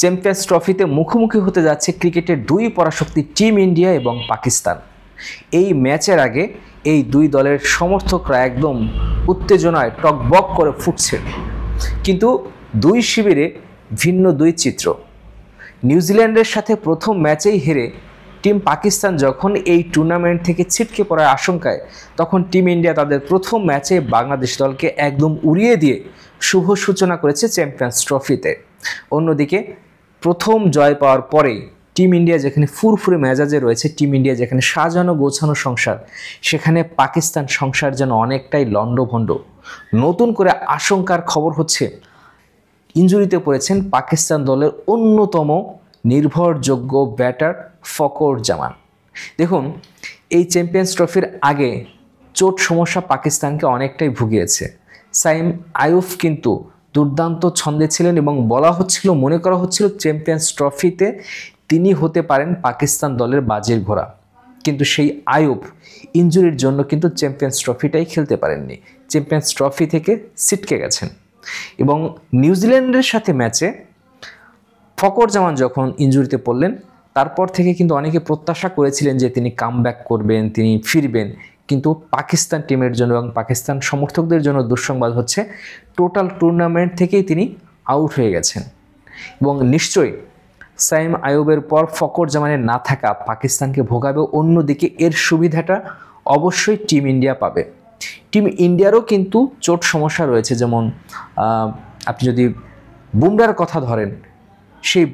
Champions ট্রফিতে মুখোমুখি হতে যাচ্ছে ক্রিকেটের দুই পরাশক্তি টিম ইন্ডিয়া এবং পাকিস্তান। এই ম্যাচের আগে এই দুই দলের সমর্থকরা একদম উত্তেজনায় টকবক করে ফুটছে, কিন্তু দুই শিবিরে ভিন্ন দুই চিত্র। নিউজিল্যান্ডের সাথে প্রথম ম্যাচেই হেরে টিম পাকিস্তান যখন এই টুর্নামেন্ট থেকে ছিটকে পড়ার আশঙ্কায়, তখন টিম ইন্ডিয়া তাদের প্রথম ম্যাচে বাংলাদেশ দলকে একদম উড়িয়ে দিয়ে শুভ সূচনা করেছে চ্যাম্পিয়ন্স ট্রফিতে। অন্যদিকে প্রথম জয় পাওয়ার পরেই টিম ইন্ডিয়া যেখানে ফুরফুরে মেজাজে রয়েছে, টিম ইন্ডিয়া যেখানে সাজানো গোছানো সংসার, সেখানে পাকিস্তান সংসার যেন অনেকটাই লণ্ডভণ্ড। নতুন করে আশঙ্কার খবর হচ্ছে ইনজুরিতে পড়েছেন পাকিস্তান দলের অন্যতম নির্ভরযোগ্য ব্যাটার ফকর জামান। দেখুন, এই চ্যাম্পিয়ন্স ট্রফির আগে চোট সমস্যা পাকিস্তানকে অনেকটাই ভুগিয়েছে। সাইম আইয়ুব কিন্তু দুর্দান্ত ছন্দে ছিলেন এবং বলা হচ্ছিল, মনে করা হচ্ছিল চ্যাম্পিয়ন্স ট্রফিতে তিনি হতে পারেন পাকিস্তান দলের বাজির ঘোড়া। কিন্তু সেই আইয়ুব ইনজুরির জন্য কিন্তু চ্যাম্পিয়ন্স ট্রফিটাই খেলতে পারেননি, চ্যাম্পিয়ন্স ট্রফি থেকে ছিটকে গেছেন। এবং নিউজিল্যান্ডের সাথে ম্যাচে ফকর জামান যখন ইনজুরিতে পড়লেন, তারপর থেকে কিন্তু অনেকে প্রত্যাশা করেছিলেন যে তিনি কামব্যাক করবেন, তিনি ফিরবেন। কিন্তু পাকিস্তান টিমের জন্য এবং পাকিস্তান সমর্থকদের জন্য দুঃসংবাদ হচ্ছে টোটাল টুর্নামেন্ট থেকেই তিনি আউট হয়ে গেছেন। এবং নিশ্চয়ই সাইম আইয়ুবের পর ফকর জামানের না থাকা পাকিস্তানকে ভোগাবে। অন্যদিকে এর সুবিধাটা অবশ্যই টিম ইন্ডিয়া পাবে। টিম ইন্ডিয়ারও কিন্তু চোট সমস্যা রয়েছে, যেমন আপনি যদি বুমরার কথা ধরেন, সেই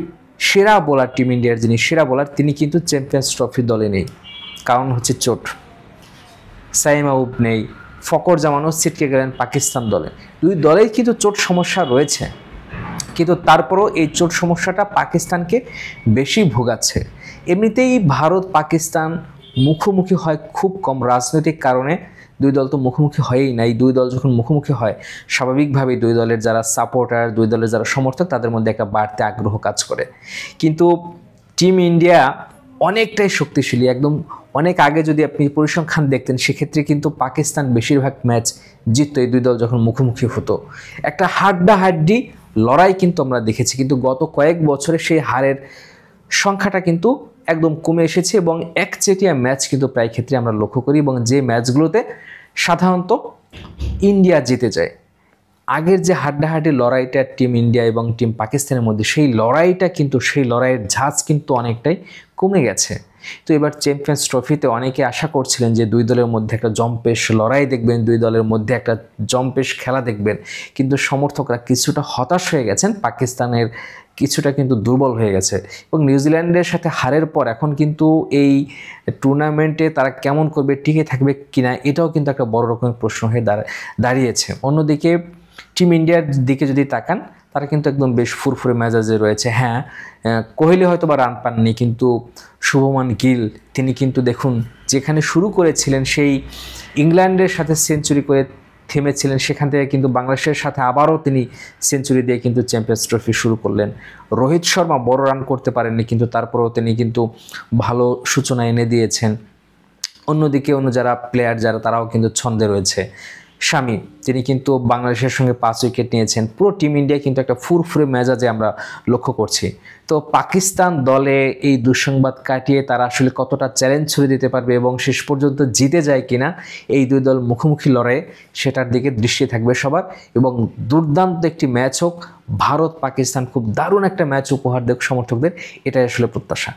সেরা বোলার, টিম ইন্ডিয়ার যিনি সেরা বোলার, তিনি কিন্তু চ্যাম্পিয়ন্স ট্রফি দলে নেই, কারণ হচ্ছে চোট। সাইম আইয়ুব নেই, ফকর জামানও ছিটকে গেলেন পাকিস্তান দলে। দুই দলেই কিন্তু চোট সমস্যা রয়েছে, কিন্তু তারপরও এই চোট সমস্যাটা পাকিস্তানকে বেশি ভোগাচ্ছে। এমনিতেই ভারত পাকিস্তান মুখোমুখি হয় খুব কম, রাজনৈতিক কারণে দুই দল তো মুখোমুখি হয়ই না। এই দুই দল যখন মুখোমুখি হয়, স্বাভাবিকভাবেই দুই দলের যারা সাপোর্টার, দুই দলের যারা সমর্থক, তাদের মধ্যে একটা বাড়তি আগ্রহ কাজ করে। কিন্তু টিম ইন্ডিয়া অনেকটাই শক্তিশালী, একদম অনেক আগে যদি আপনি পরিসংখ্যান দেখতেন, সেক্ষেত্রে কিন্তু পাকিস্তান বেশিরভাগ ম্যাচ জিতত এই দুই দল যখন মুখোমুখি হতো। একটা হাড্ডাহাড্ডি লড়াই কিন্তু আমরা দেখেছি, কিন্তু গত কয়েক বছরে সেই হারের সংখ্যাটা কিন্তু একদম কমে এসেছে এবং একচেটিয়া ম্যাচ কিন্তু প্রায় ক্ষেত্রে আমরা লক্ষ্য করি, এবং যে ম্যাচগুলোতে সাধারণত ইন্ডিয়া জিতে যায়। আগের যে হাড্ডাহাড্ডি লড়াইটা টিম ইন্ডিয়া এবং টিম পাকিস্তানের মধ্যে, সেই লড়াইটা কিন্তু, সেই লড়াইয়ের ঝাঁজ কিন্তু অনেকটাই কমে গেছে। তো এবার চ্যাম্পিয়ন্স ট্রফিতে অনেকে আশা করছিলেন যে দুই দলের মধ্যে একটা জম্পেশ লড়াই দেখবেন, দুই দলের মধ্যে একটা জম্পেশ খেলা দেখবেন, কিন্তু সমর্থকরা কিছুটা হতাশ হয়ে গেছেন। পাকিস্তানের কিছুটা কিন্তু দুর্বল হয়ে গেছে এবং নিউজিল্যান্ডের সাথে হারের পর এখন কিন্তু এই টুর্নামেন্টে তারা কেমন করবে, টিকে থাকবে কিনা, এটাও কিন্তু একটা বড় রকমের প্রশ্ন হয়ে দাঁড়িয়েছে। অন্যদিকে টিম ইন্ডিয়ার দিকে যদি তাকান, তারা কিন্তু একদম বেশ ফুরফুরে মেজাজে রয়েছে। হ্যাঁ, কোহলি হয়তো বা রান পাননি, কিন্তু শুভমান গিল তিনি কিন্তু দেখুন, যেখানে শুরু করেছিলেন সেই ইংল্যান্ডের সাথে সেঞ্চুরি করে থেমেছিলেন, সেখান থেকে কিন্তু বাংলাদেশের সাথে আবারও তিনি সেঞ্চুরি দিয়ে কিন্তু চ্যাম্পিয়ন্স ট্রফি শুরু করলেন। রোহিত শর্মা বড় রান করতে পারেননি, কিন্তু তারপরেও তিনি কিন্তু ভালো সূচনা এনে দিয়েছেন। অন্যদিকে অন্য যারা প্লেয়ার যারা, তারাও কিন্তু ছন্দে রয়েছে। শামি তিনি কিন্তু বাংলাদেশের সঙ্গে 5 উইকেট নিয়েছেন। পুরো টিম ইন্ডিয়া কিন্তু একটা ফুরফুরে মেজাজে আমরা লক্ষ্য করছি। তো পাকিস্তান দলে এই দুঃসংবাদ কাটিয়ে তারা আসলে কতটা চ্যালেঞ্জ ছুড়ে দিতে পারবে এবং শেষ পর্যন্ত জিতে যায় কিনা এই দুই দল মুখোমুখি লড়াইয়ে, সেটার দিকে দৃষ্টি থাকবে সবার। এবং দুর্দান্ত একটি ম্যাচ হোক, ভারত পাকিস্তান খুব দারুণ একটা ম্যাচ উপহার দেখ সমর্থকদের, এটাই আসলে প্রত্যাশা।